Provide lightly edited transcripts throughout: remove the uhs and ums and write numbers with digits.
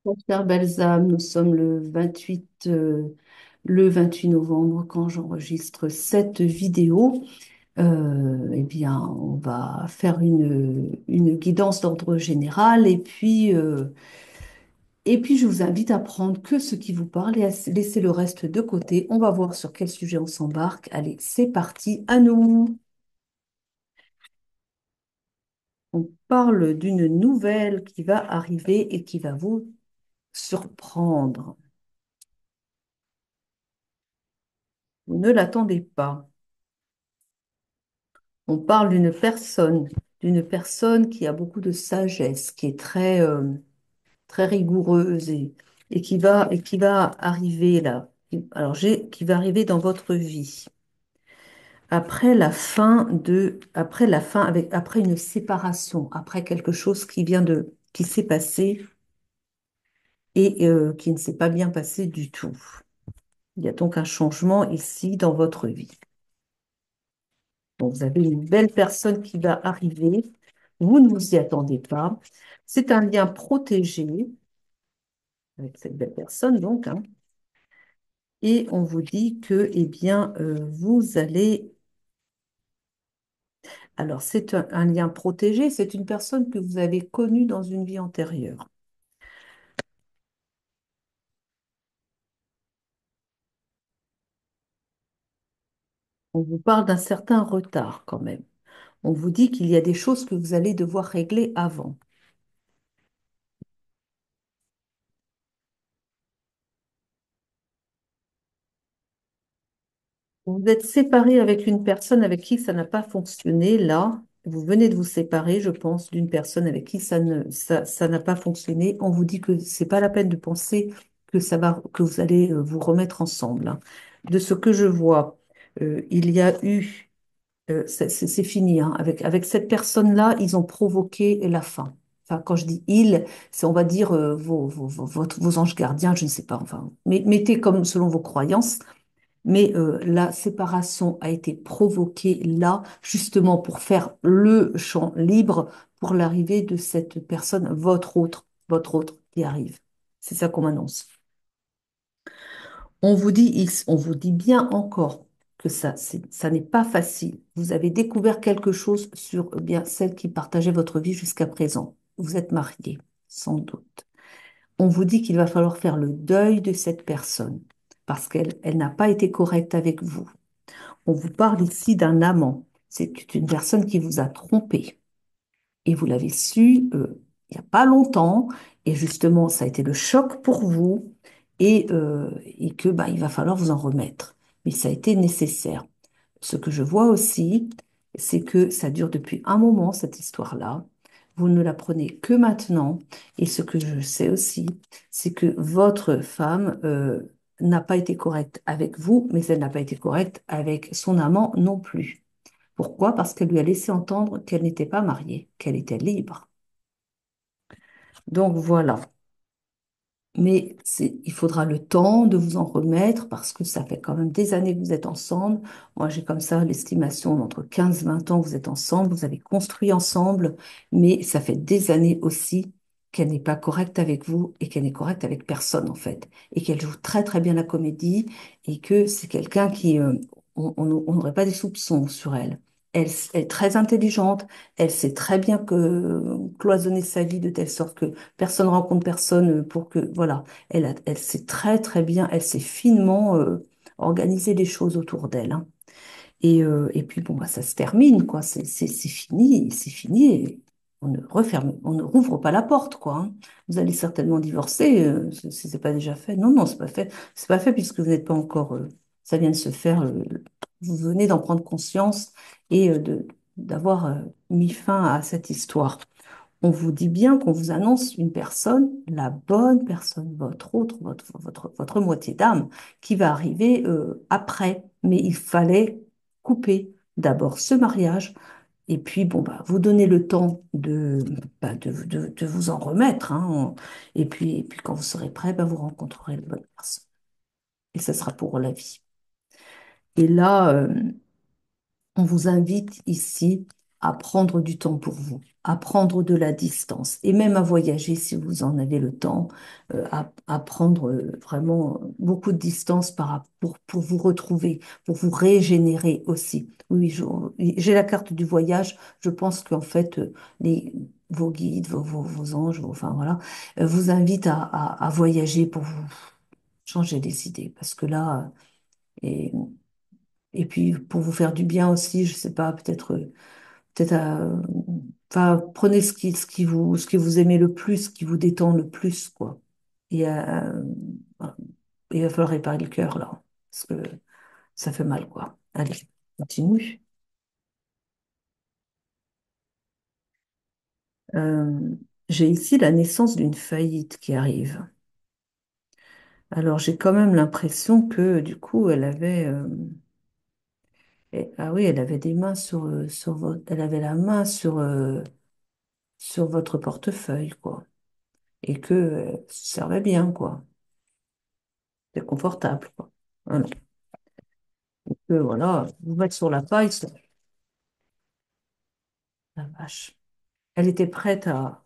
Mon cher Balsam, nous sommes le 28 novembre quand j'enregistre cette vidéo. Eh bien, on va faire une guidance d'ordre général et puis je vous invite à prendre que ce qui vous parle et à laisser le reste de côté. On va voir sur quel sujet on s'embarque. Allez, c'est parti, à nous. On parle d'une nouvelle qui va arriver et qui va vous surprendre. Vous ne l'attendez pas. On parle d'une personne qui a beaucoup de sagesse, qui est très rigoureuse et qui va arriver là. Alors, qui va arriver dans votre vie. Après une séparation, après quelque chose qui s'est passé et qui ne s'est pas bien passé du tout. Il y a donc un changement ici dans votre vie. Donc, vous avez une belle personne qui va arriver. Vous ne vous y attendez pas. C'est un lien protégé avec cette belle personne, donc, hein. Et on vous dit que, eh bien, vous allez. Alors, c'est un lien protégé. C'est une personne que vous avez connue dans une vie antérieure. On vous parle d'un certain retard quand même. On vous dit qu'il y a des choses que vous allez devoir régler avant. Vous êtes séparé avec une personne avec qui ça n'a pas fonctionné. Là, vous venez de vous séparer, je pense, d'une personne avec qui ça n'a pas fonctionné. On vous dit que c'est pas la peine de penser que vous allez vous remettre ensemble, hein. De ce que je vois, il y a eu, c'est fini, hein. Avec cette personne-là, ils ont provoqué la fin. Enfin, quand je dis ils, c'est on va dire vos anges gardiens, je ne sais pas. Enfin, mettez comme selon vos croyances. Mais la séparation a été provoquée là, justement pour faire le champ libre pour l'arrivée de cette personne, votre autre qui arrive. C'est ça qu'on m'annonce. On vous dit bien encore que ça n'est pas facile. Vous avez découvert quelque chose sur bien celle qui partageait votre vie jusqu'à présent. Vous êtes marié, sans doute. On vous dit qu'il va falloir faire le deuil de cette personne parce qu'elle n'a pas été correcte avec vous. On vous parle ici d'un amant. C'est une personne qui vous a trompé. Et vous l'avez su il n'y a pas longtemps. Et justement, ça a été le choc pour vous. Et que bah, il va falloir vous en remettre. Mais ça a été nécessaire. Ce que je vois aussi, c'est que ça dure depuis un moment, cette histoire-là. Vous ne la prenez que maintenant. Et ce que je sais aussi, c'est que votre femme n'a pas été correcte avec vous, mais elle n'a pas été correcte avec son amant non plus. Pourquoi? Parce qu'elle lui a laissé entendre qu'elle n'était pas mariée, qu'elle était libre. Donc voilà. Mais il faudra le temps de vous en remettre parce que ça fait quand même des années que vous êtes ensemble. Moi, j'ai comme ça l'estimation d'entre 15 et 20 ans que vous êtes ensemble, vous avez construit ensemble, mais ça fait des années aussi qu'elle n'est pas correcte avec vous et qu'elle n'est correcte avec personne en fait. Et qu'elle joue très très bien la comédie et que c'est quelqu'un qui, on n'aurait pas des soupçons sur elle. Elle est très intelligente, elle sait très bien cloisonner sa vie de telle sorte que personne rencontre personne pour que, voilà, elle sait très très bien, elle sait finement organiser les choses autour d'elle, hein. Et puis bon, bah, ça se termine, quoi, c'est fini, c'est fini. Et on ne rouvre pas la porte, quoi, hein. Vous allez certainement divorcer, si c'est pas déjà fait. Non, non, c'est pas fait puisque vous n'êtes pas encore, ça vient de se faire, vous venez d'en prendre conscience et d'avoir mis fin à cette histoire. On vous dit bien qu'on vous annonce une personne, la bonne personne, votre moitié d'âme, qui va arriver après. Mais il fallait couper d'abord ce mariage et puis bon bah vous donner le temps de vous en remettre, hein. Et puis quand vous serez prêt, bah, vous rencontrerez la bonne personne et ça sera pour la vie. Et là, on vous invite ici à prendre du temps pour vous, à prendre de la distance et même à voyager si vous en avez le temps, à prendre vraiment beaucoup de distance pour vous retrouver, pour vous régénérer aussi. Oui, j'ai la carte du voyage. Je pense qu'en fait, vos guides, vos anges, enfin voilà, vous invitent à voyager pour vous changer les idées. Parce que là, et, et puis pour vous faire du bien aussi, je sais pas, peut-être, enfin, prenez ce qui vous aimez le plus, ce qui vous détend le plus, quoi. Et voilà. Il va falloir réparer le cœur, là, parce que ça fait mal, quoi. Allez, continue. Euh, j'ai ici la naissance d'une faillite qui arrive. Alors, j'ai quand même l'impression que, du coup, ah oui, elle avait des mains sur votre, elle avait la main sur votre portefeuille, quoi. Et que, ça servait bien, quoi. C'est confortable, quoi. Voilà. Voilà, vous mettre sur la paille, la vache. Elle était prête à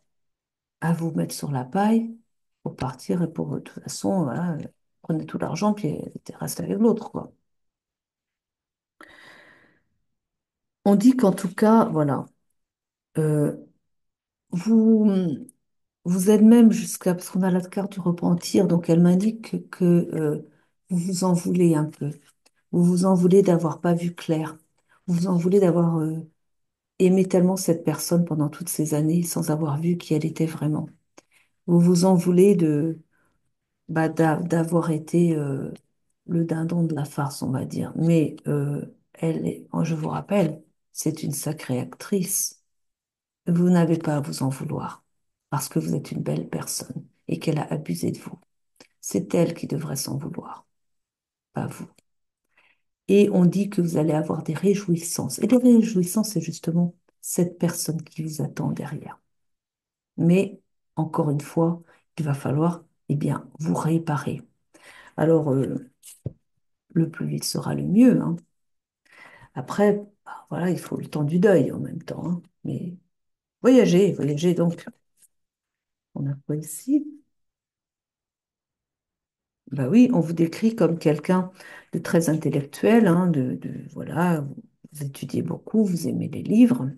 vous mettre sur la paille pour partir et pour, de toute façon, voilà, prenez tout l'argent, puis elle était restée avec l'autre, quoi. On dit qu'en tout cas, voilà, euh, vous, vous êtes même jusqu'à, parce qu'on a la carte du repentir, donc elle m'indique que vous vous en voulez un peu. Vous vous en voulez d'avoir pas vu clair. Vous vous en voulez d'avoir aimé tellement cette personne pendant toutes ces années sans avoir vu qui elle était vraiment. Vous vous en voulez d'avoir été le dindon de la farce, on va dire. Mais je vous rappelle, c'est une sacrée actrice. Vous n'avez pas à vous en vouloir parce que vous êtes une belle personne et qu'elle a abusé de vous. C'est elle qui devrait s'en vouloir, pas vous. Et on dit que vous allez avoir des réjouissances. Et les réjouissances, c'est justement cette personne qui vous attend derrière. Mais encore une fois, il va falloir, eh bien, vous réparer. Alors, le plus vite sera le mieux, hein. Après, bah, voilà, il faut le temps du deuil en même temps, hein. Mais voyager donc. On a quoi ici? Bah oui, on vous décrit comme quelqu'un de très intellectuel, hein, voilà, vous étudiez beaucoup, vous aimez les livres,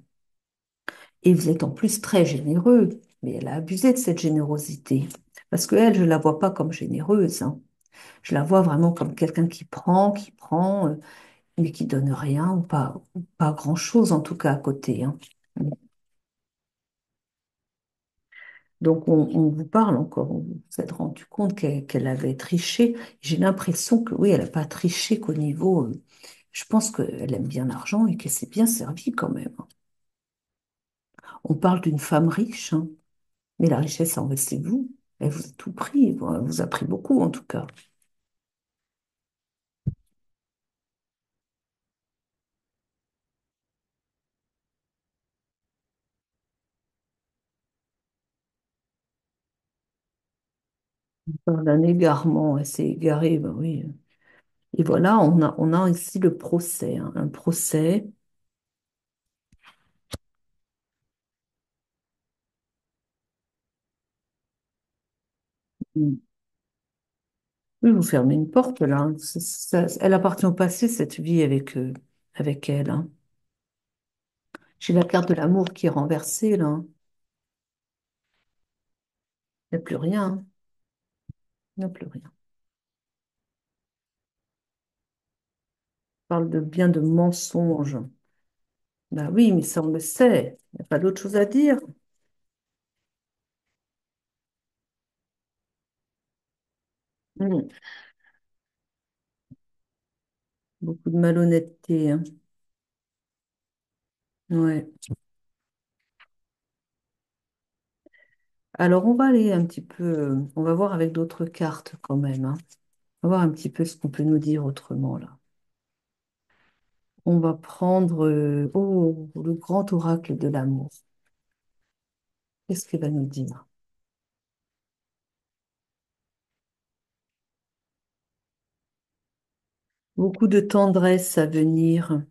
et vous êtes en plus très généreux. Mais elle a abusé de cette générosité. Parce que elle, je la vois pas comme généreuse, hein. Je la vois vraiment comme quelqu'un qui prend, mais qui donne rien, ou pas grand-chose en tout cas à côté, hein. Donc on vous parle encore, vous vous êtes rendu compte qu'elle avait triché. J'ai l'impression que oui, elle n'a pas triché qu'au niveau, je pense qu'elle aime bien l'argent et qu'elle s'est bien servie quand même, hein. On parle d'une femme riche, hein, mais la richesse en restez vous. Elle vous a tout pris, bon, elle vous a pris beaucoup en tout cas. On parle d'un égarement, elle s'est égarée, ben oui. Et voilà, on a ici le procès, hein, un procès. Mm. Oui, vous fermez une porte là, hein. Elle appartient au passé, cette vie avec elle, hein. J'ai la carte de l'amour qui est renversée là, hein. Il n'y a plus rien, hein. Il n'y a plus rien. On parle de bien de mensonges. Ben oui, mais ça on le sait. Il n'y a pas d'autre chose à dire. Mm. Beaucoup de malhonnêteté, hein. Ouais. Alors on va aller un petit peu, on va voir avec d'autres cartes quand même, hein. On va voir un petit peu ce qu'on peut nous dire autrement là. On va prendre le grand oracle de l'amour. Qu'est-ce qu'il va nous dire? Beaucoup de tendresse à venir,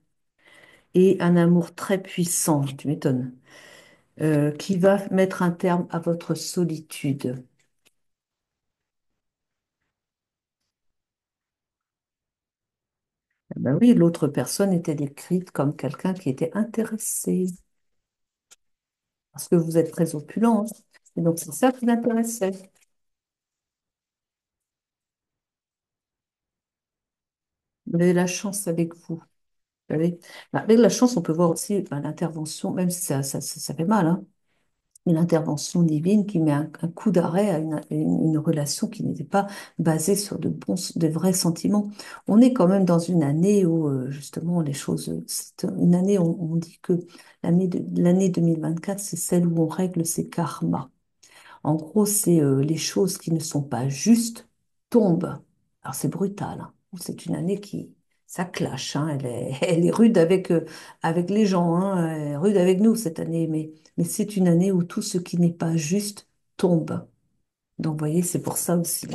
et un amour très puissant, tu m'étonnes, qui va mettre un terme à votre solitude. Eh ben oui, l'autre personne était décrite comme quelqu'un qui était intéressé, parce que vous êtes très opulent, hein. Et donc c'est ça qui l'intéressait. Vous avez la chance avec vous. Vous savez. Ben, avec la chance, on peut voir aussi ben, l'intervention, même si ça fait mal, hein, mais l'intervention divine qui met un coup d'arrêt à une relation qui n'était pas basée sur de vrais sentiments. On est quand même dans une année où, justement, les choses, c'est une année où on dit que l'année 2024, c'est celle où on règle ses karmas. En gros, c'est les choses qui ne sont pas justes tombent. Alors c'est brutal, hein. C'est une année qui, ça clash, hein. Elle est rude avec les gens, hein. Elle est rude avec nous cette année, mais c'est une année où tout ce qui n'est pas juste tombe. Donc, vous voyez, c'est pour ça aussi.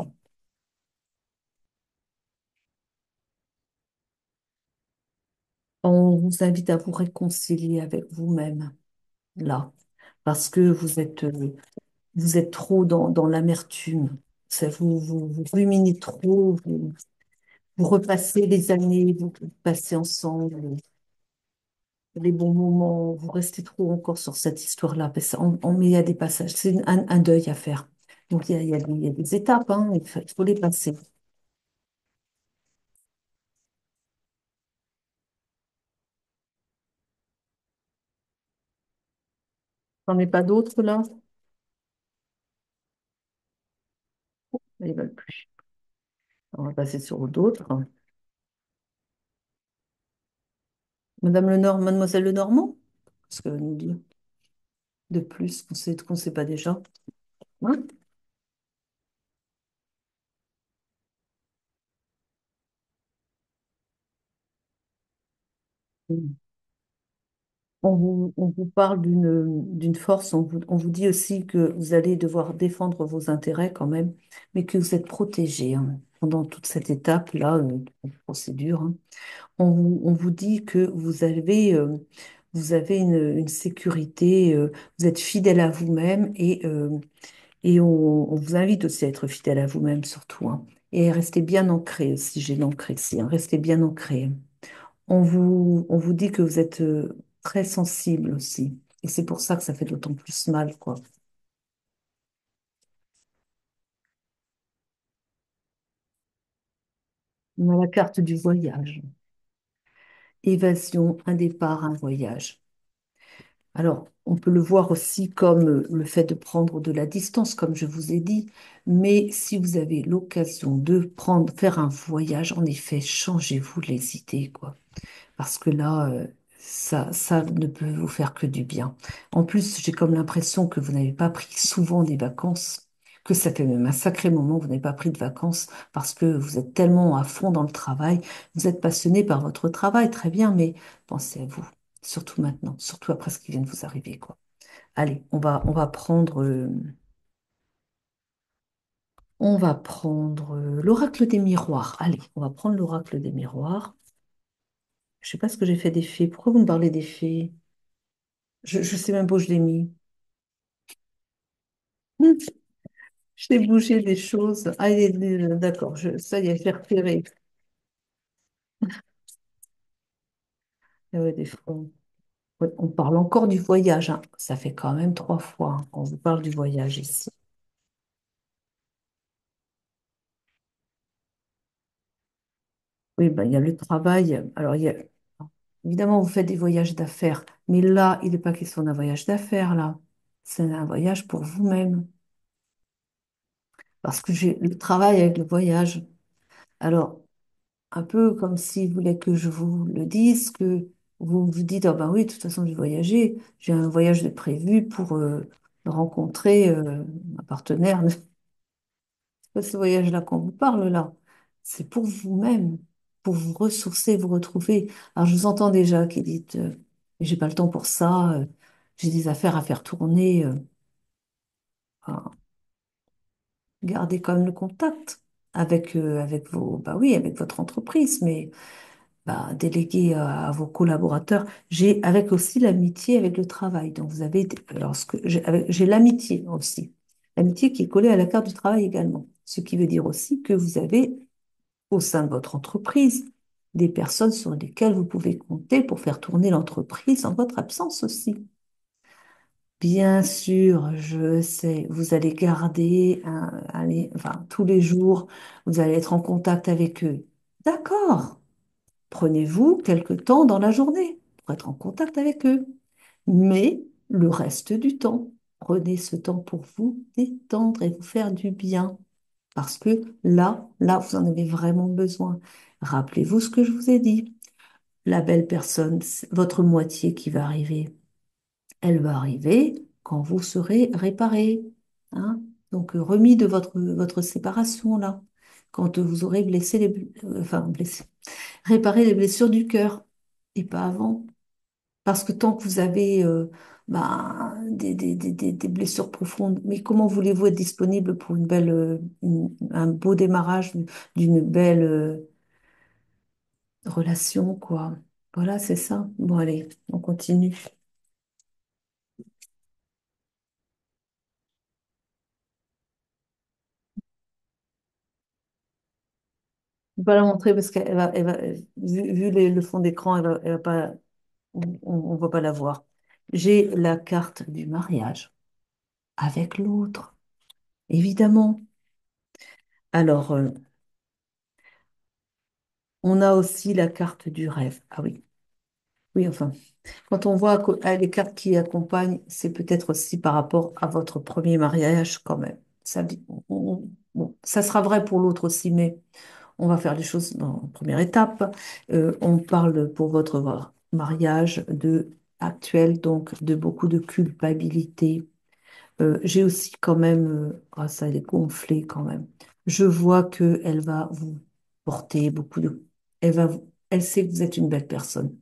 On vous invite à vous réconcilier avec vous-même, là, parce que vous êtes trop dans l'amertume. Vous ruminez trop, vous repassez les années, vous passez ensemble les bons moments, vous restez trop encore sur cette histoire-là. Parce mais il y a des passages, c'est un deuil à faire. Donc il y a des étapes, hein, il faut les passer. J'en ai pas d'autres là? Ils veulent plus. On va passer sur d'autres. Mademoiselle Lenormand? Qu'est-ce qu'elle va nous dire de plus qu'on sait pas déjà? Hein. On vous parle d'une force, on vous dit aussi que vous allez devoir défendre vos intérêts quand même, mais que vous êtes protégé, hein, pendant toute cette étape-là, de procédure, hein. On vous dit que vous avez une sécurité, vous êtes fidèle à vous-même et on vous invite aussi à être fidèle à vous-même surtout, hein. Et restez bien ancré aussi, j'ai l'ancré ici, hein, restez bien ancré. On vous dit que vous êtes très sensible aussi. Et c'est pour ça que ça fait d'autant plus mal, quoi. On a la carte du voyage. Évasion, un départ, un voyage. Alors, on peut le voir aussi comme le fait de prendre de la distance, comme je vous ai dit. Mais si vous avez l'occasion de faire un voyage, en effet, changez-vous les idées, quoi. Parce que là, ça ne peut vous faire que du bien. En plus, j'ai comme l'impression que vous n'avez pas pris souvent des vacances, que ça fait même un sacré moment que vous n'avez pas pris de vacances parce que vous êtes tellement à fond dans le travail, vous êtes passionné par votre travail, très bien, mais pensez à vous, surtout maintenant, surtout après ce qui vient de vous arriver, quoi. Allez, on va prendre l'oracle des miroirs. Allez, on va prendre l'oracle des miroirs. Je sais pas ce que j'ai fait des fées. Pourquoi vous me parlez des fées? Je sais même pas où je l'ai mis. J'ai bougé des choses. Ah, d'accord, ça y est, j'ai repéré. Ah ouais, des fois, ouais, on parle encore du voyage, hein. Ça fait quand même 3 fois, hein, qu'on vous parle du voyage ici. Oui, ben, il y a le travail. Alors, évidemment, vous faites des voyages d'affaires, mais là, il n'est pas question d'un voyage d'affaires, là. C'est un voyage pour vous-même. Parce que j'ai le travail avec le voyage. Alors, un peu comme s'il voulait que je vous le dise, que vous vous dites, ah ben oui, de toute façon, j'ai voyagé, j'ai un voyage de prévu pour rencontrer un partenaire. C'est pas ce voyage-là qu'on vous parle là. C'est pour vous-même, pour vous ressourcer, vous retrouver. Alors, je vous entends déjà qui dites, j'ai pas le temps pour ça, j'ai des affaires à faire tourner. Ah, gardez quand même le contact avec, avec vos, bah oui, avec votre entreprise, mais bah, déléguer à vos collaborateurs. J'ai avec aussi l'amitié avec le travail. Donc vous avez, alors ce que j'ai l'amitié aussi, l'amitié qui est collée à la carte du travail également. Ce qui veut dire aussi que vous avez au sein de votre entreprise des personnes sur lesquelles vous pouvez compter pour faire tourner l'entreprise en votre absence aussi. Bien sûr, je sais, vous allez garder enfin, tous les jours, vous allez être en contact avec eux. D'accord. Prenez-vous quelque temps dans la journée pour être en contact avec eux. Mais le reste du temps, prenez ce temps pour vous détendre et vous faire du bien. Parce que là, vous en avez vraiment besoin. Rappelez-vous ce que je vous ai dit. La belle personne, c'est votre moitié qui va arriver, elle va arriver quand vous serez réparé. Hein. Donc, remis de votre séparation, là. Quand vous aurez blessé enfin, blessé, réparé les blessures du cœur. Et pas avant. Parce que tant que vous avez des blessures profondes, mais comment voulez-vous être disponible pour un beau démarrage d'une belle relation, quoi. Voilà, c'est ça. Bon, allez, on continue. Je vais pas la montrer parce vu le fond d'écran, elle va pas, on va pas la voir. J'ai la carte du mariage avec l'autre, évidemment. Alors, on a aussi la carte du rêve. Ah oui, oui, enfin. Quand on voit les cartes qui accompagnent, c'est peut-être aussi par rapport à votre premier mariage quand même. Bon, ça sera vrai pour l'autre aussi, mais on va faire les choses en première étape. On parle pour votre mariage actuel, donc de beaucoup de culpabilité. J'ai aussi quand même, grâce à elle est gonflée quand même, je vois qu'elle va vous porter beaucoup de... Elle sait que vous êtes une belle personne.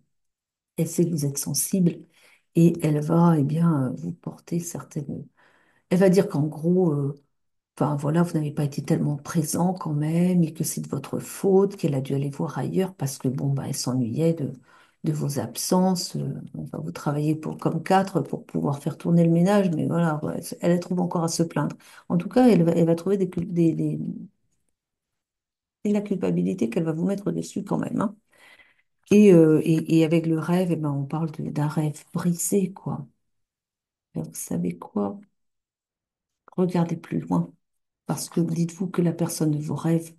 Elle sait que vous êtes sensible et elle va, eh bien, vous porter certaines. Elle va dire qu'en gros, enfin voilà, vous n'avez pas été tellement présent quand même et que c'est de votre faute, qu'elle a dû aller voir ailleurs parce que bon, bah, elle s'ennuyait de vos absences. Enfin, vous travaillez comme quatre pour pouvoir faire tourner le ménage, mais voilà, ouais, elle trouve encore à se plaindre. En tout cas, elle va trouver et la culpabilité qu'elle va vous mettre dessus quand même. Hein. Et avec le rêve, eh ben, on parle d'un rêve brisé, quoi. Ben, vous savez quoi? Regardez plus loin, parce que dites-vous que la personne de vos rêves,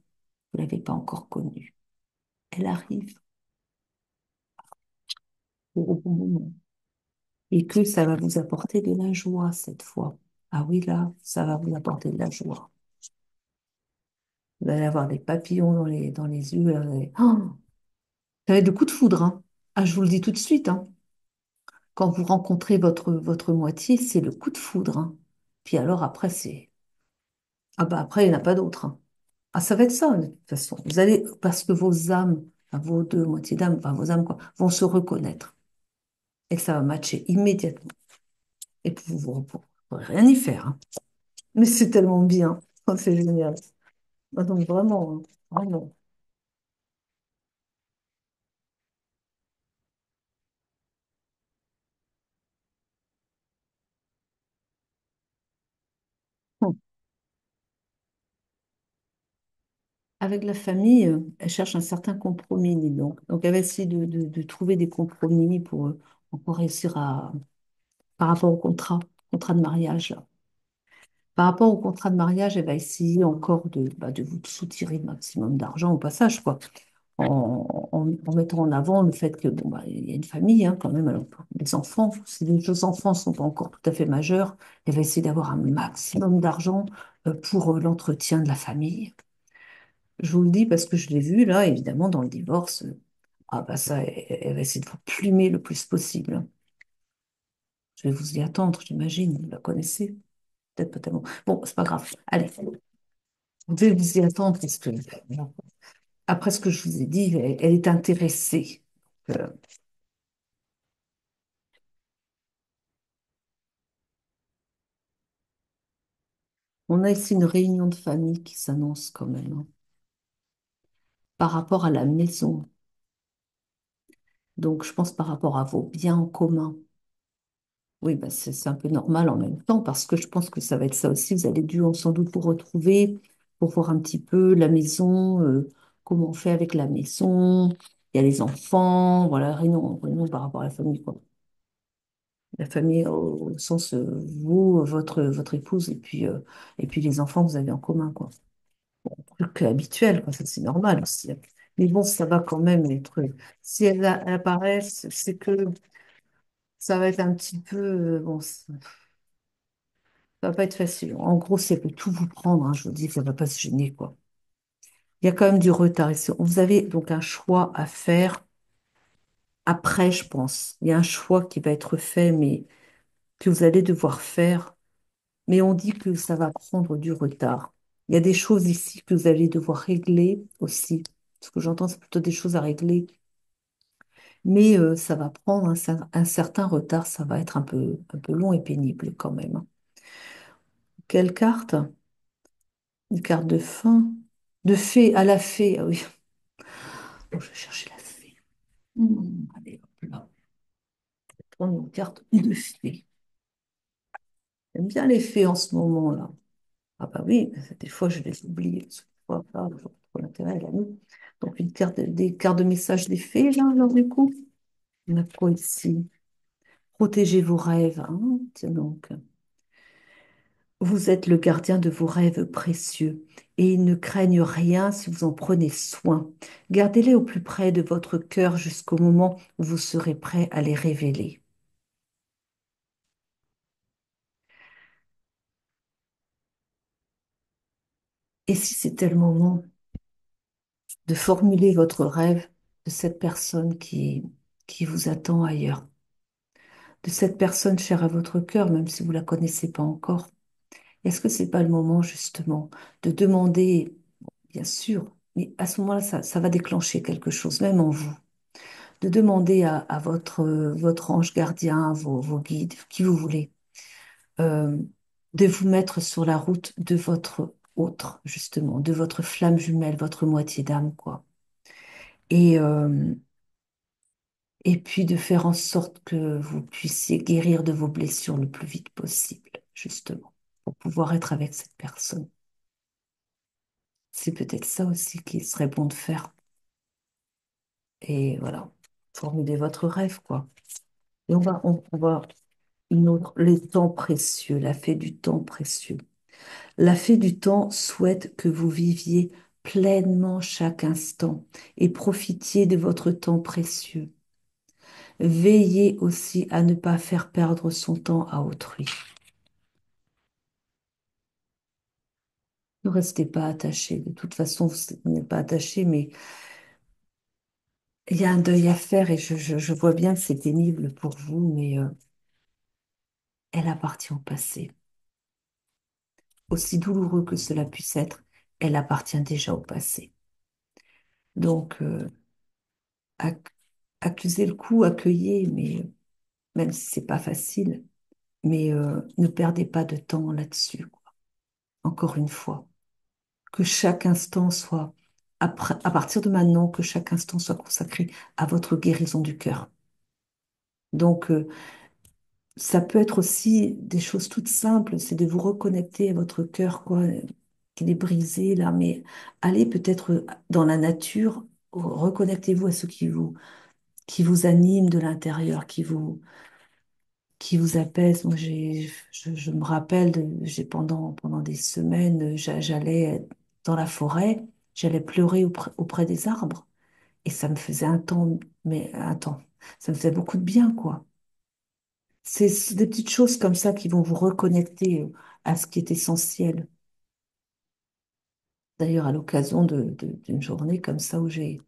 vous ne l'avez pas encore connue. Elle arrive au bon moment. Et que ça va vous apporter de la joie cette fois. Ah oui, là, ça va vous apporter de la joie. Vous allez avoir des papillons dans les yeux. Oh, ça va être le coup de foudre, hein. Ah, je vous le dis tout de suite, hein. Quand vous rencontrez votre moitié, c'est le coup de foudre, hein. Puis alors après, c'est... Ah bah après, il n'y en a pas d'autre, hein. Ah, ça va être ça, de toute façon. Vous allez, parce que vos âmes, enfin, vos deux moitiés d'âme, enfin vos âmes, quoi, vont se reconnaître. Et ça va matcher immédiatement. Et puis vous ne pourrez rien y faire. Hein. Mais c'est tellement bien. Oh, c'est génial. Ah, donc vraiment, hein, vraiment. Hum. Avec la famille, elle cherche un certain compromis, dis donc. Donc elle va essayer de trouver des compromis pour réussir par rapport au contrat de mariage. Par rapport au contrat de mariage, elle va essayer encore de vous soutirer le maximum d'argent au passage, quoi. En mettant en avant le fait que bon, bah, il y a une famille hein, quand même, alors, les enfants, si les deux enfants ne sont pas encore tout à fait majeurs, elle va essayer d'avoir un maximum d'argent pour l'entretien de la famille. Je vous le dis parce que je l'ai vu là, évidemment, dans le divorce. Ah bah ça, elle va essayer de vous plumer le plus possible. Hein. Je vais vous y attendre, j'imagine, vous la connaissez. Peut-être pas tellement. Bon, c'est pas grave. Allez, vous devez vous y attendre parce que après ce que je vous ai dit, elle est intéressée. Euh, on a ici une réunion de famille qui s'annonce quand même, hein, par rapport à la maison. Donc, je pense par rapport à vos biens en commun. Oui, bah c'est un peu normal en même temps parce que je pense que ça va être ça aussi. Vous allez dû sans doute vous retrouver pour voir un petit peu la maison, comment on fait avec la maison. Il y a les enfants, voilà, réunion par rapport à la famille, quoi. La famille au sens, vous, votre épouse et puis les enfants que vous avez en commun, quoi. Truc habituel, quoi, ça c'est normal aussi. Mais bon, ça va quand même être. Si elles apparaissent, c'est que ça va être un petit peu. Bon, ça va pas être facile. En gros, si elle peut tout vous prendre, hein, je vous dis, ça va pas se gêner, quoi. Il y a quand même du retard ici. Vous avez donc un choix à faire après, je pense. Il y a un choix qui va être fait, mais que vous allez devoir faire. Mais on dit que ça va prendre du retard. Il y a des choses ici que vous allez devoir régler aussi. Ce que j'entends, c'est plutôt des choses à régler. Mais ça va prendre un certain retard. Ça va être un peu long et pénible quand même, hein. Quelle carte? Une carte de fin? De fée, à la fée. Ah oui. Bon, je vais chercher la fée. Allez, hop là. Prendre une carte de fée. J'aime bien les fées en ce moment-là. Ah bah oui, des fois je les oublie. Des fois, pas, je vois pas trop l'intérêt là, nous. Donc une carte, des cartes de message des fées, là, alors du coup. On a quoi ici? Protégez vos rêves, hein. Tiens donc. Vous êtes le gardien de vos rêves précieux et ils ne craignent rien si vous en prenez soin. Gardez-les au plus près de votre cœur jusqu'au moment où vous serez prêt à les révéler. Et si c'était le moment de formuler votre rêve de cette personne qui vous attend ailleurs, de cette personne chère à votre cœur, même si vous ne la connaissez pas encore, est-ce que c'est pas le moment justement de demander, bien sûr, mais à ce moment-là, ça va déclencher quelque chose, même en vous, de demander à votre ange gardien, vos guides, qui vous voulez, euh, de vous mettre sur la route de votre autre, justement, de votre flamme jumelle, votre moitié d'âme, quoi. Et, euh, et puis de faire en sorte que vous puissiez guérir de vos blessures le plus vite possible, justement, pour pouvoir être avec cette personne. C'est peut-être ça aussi qu'il serait bon de faire. Et voilà, formuler votre rêve, quoi. Et on va une autre, les temps précieux, la fée du temps précieux. La fée du temps souhaite que vous viviez pleinement chaque instant et profitiez de votre temps précieux. Veillez aussi à ne pas faire perdre son temps à autrui. Ne restez pas attaché. De toute façon, vous n'êtes pas attaché, mais il y a un deuil à faire et je vois bien que c'est pénible pour vous, mais elle appartient au passé. Aussi douloureux que cela puisse être, elle appartient déjà au passé. Donc, ac- accusez le coup, accueillez, mais même si c'est pas facile, mais ne perdez pas de temps là-dessus, quoi. Encore une fois, que chaque instant soit, à partir de maintenant, que chaque instant soit consacré à votre guérison du cœur. Donc, ça peut être aussi des choses toutes simples, c'est de vous reconnecter à votre cœur, quoi, qu'il est brisé là, mais allez peut-être dans la nature, reconnectez-vous à ce qui vous anime de l'intérieur, qui vous apaise. Moi, je me rappelle, pendant des semaines, j'allais dans la forêt, j'allais pleurer auprès des arbres, et ça me faisait un temps, ça me faisait beaucoup de bien, quoi. C'est des petites choses comme ça qui vont vous reconnecter à ce qui est essentiel. D'ailleurs, à l'occasion d'une journée comme ça où j'ai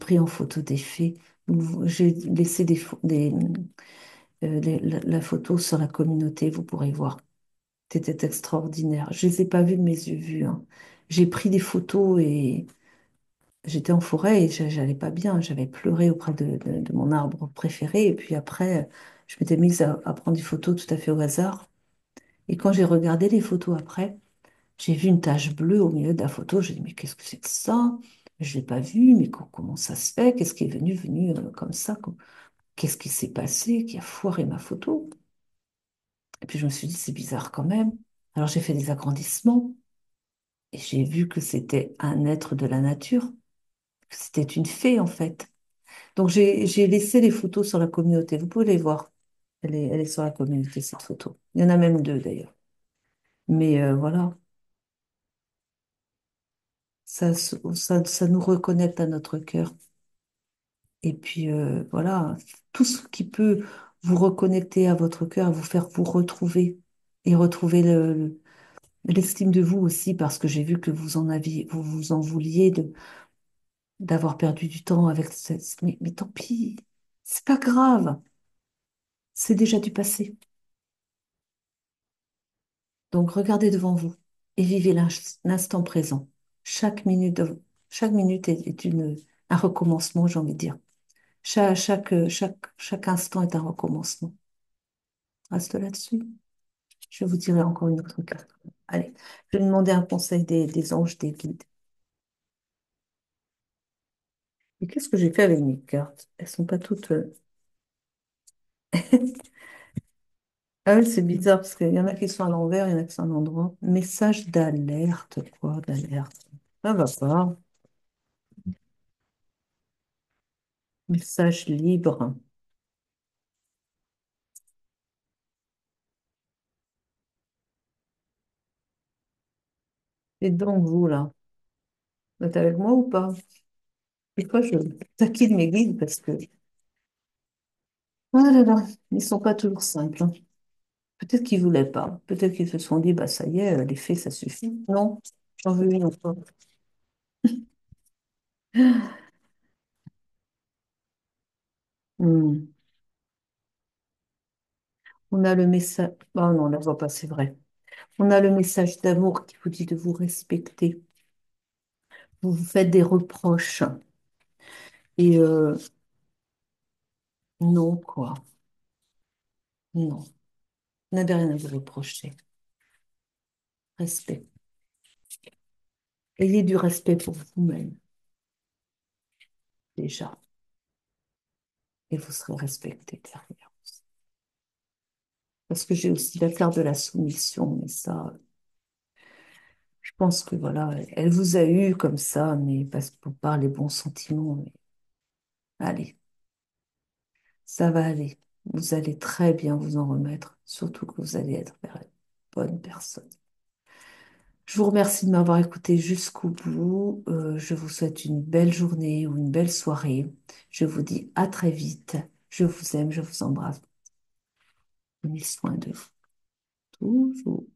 pris en photo des fées, où j'ai laissé la photo sur la communauté, vous pourrez voir. C'était extraordinaire. Je les ai pas vus de mes yeux vus, hein. J'ai pris des photos et j'étais en forêt et j'allais pas bien. J'avais pleuré auprès de mon arbre préféré et puis après, je m'étais mise à prendre des photos tout à fait au hasard. Et quand j'ai regardé les photos après, j'ai vu une tache bleue au milieu de la photo. J'ai dit, mais qu'est-ce que c'est que ça? Je l'ai pas vu, mais comment ça se fait? Qu'est-ce qui est venu comme ça? Qu'est-ce qui s'est passé qui a foiré ma photo? Et puis je me suis dit, c'est bizarre quand même. Alors j'ai fait des agrandissements et j'ai vu que c'était un être de la nature, que c'était une fée en fait. Donc j'ai laissé les photos sur la communauté. Vous pouvez les voir. Elle est sur la communauté, cette photo. Il y en a même deux d'ailleurs. Mais voilà, ça nous reconnecte à notre cœur. Et puis voilà, tout ce qui peut vous reconnecter à votre cœur, vous faire vous retrouver et retrouver l'estime de vous aussi, parce que j'ai vu que vous en aviez, vous vous en vouliez d'avoir perdu du temps avec cette... mais tant pis, c'est pas grave, c'est déjà du passé. Donc regardez devant vous et vivez l'instant présent. Chaque minute, chaque minute est un recommencement, j'ai envie de dire. Chaque instant est un recommencement. Reste là-dessus. Je vous dirai encore une autre carte. Allez, je vais demander un conseil des anges, des guides. Et qu'est-ce que j'ai fait avec mes cartes? Elles sont pas toutes... Ah oui, c'est bizarre parce qu'il y en a qui sont à l'envers, il y en a qui sont à l'endroit. Message d'alerte, quoi, d'alerte. Ça va pas. Message libre. Et donc, vous, là, vous êtes avec moi ou pas? Des fois, je taquine mes guides parce que, ah là là, ils sont pas toujours simples, hein. Peut-être qu'ils voulaient pas. Peut-être qu'ils se sont dit, bah ça y est, les faits, ça suffit. Non, j'en veux une encore. Hmm. On a le message. Oh non, on ne la voit pas, c'est vrai. On a le message d'amour qui vous dit de vous respecter. Vous vous faites des reproches. Et non, quoi. Non. Vous n'avez rien à vous reprocher. Respect. Ayez du respect pour vous-même, déjà. Et vous serez respecté derrière. Parce que j'ai aussi la carte de la soumission, mais ça, je pense que voilà, elle vous a eu comme ça, mais parce que par les bons sentiments. Mais allez, ça va aller. Vous allez très bien vous en remettre, surtout que vous allez être vers une bonne personne. Je vous remercie de m'avoir écouté jusqu'au bout. Je vous souhaite une belle journée ou une belle soirée. Je vous dis à très vite. Je vous aime, je vous embrasse. Prenez soin de vous toujours.